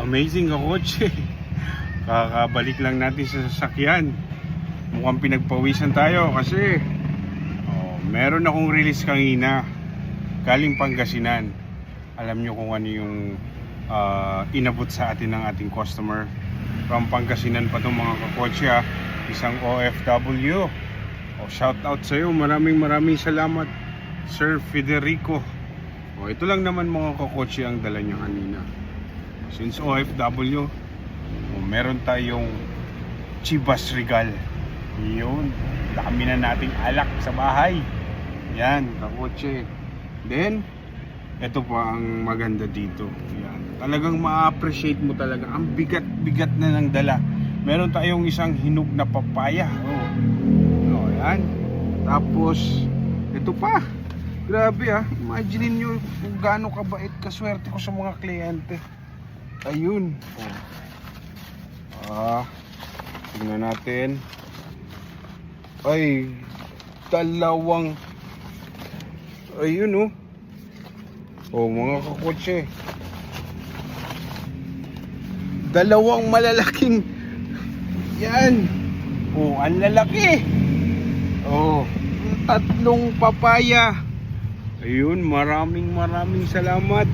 Amazing ka kotse. Kakabalik lang natin sa sasakyan. Mukhang pinagpawisan tayo kasi meron akong release kanina galing Pangasinan. Alam nyo kung ano yung inabot sa atin ng ating customer from Pangasinan pa itong mga kakotse ha. Isang OFW. Shout out sa iyo. Maraming salamat Sir Federico. Ito lang naman mga kakotse ang dala nyo kanina. Since OFW, meron tayong Chivas Regal. Yun, dami na nating alak sa bahay. Yan, kakotse. Then, ito pa ang maganda dito. Yan, talagang ma-appreciate mo talaga. Ang bigat na ng dala. Meron tayong isang hinog na papaya. Yan. Tapos, ito pa. Grabe imagine nyo kung gaano kabait, kaswerte ko sa mga kliyente. Ayun. Tingnan natin. Ay, dalawang. Ayun mga kakotse. Dalawang malalaking. Yan. Ang lalaki. Tatlong papaya. Ayun, maraming salamat.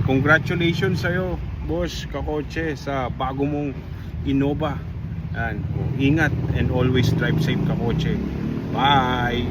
Congratulations sa'yo, boss kakotse, sa bago mong Innova. Yan. Ingat and always drive safe kakotse. Bye.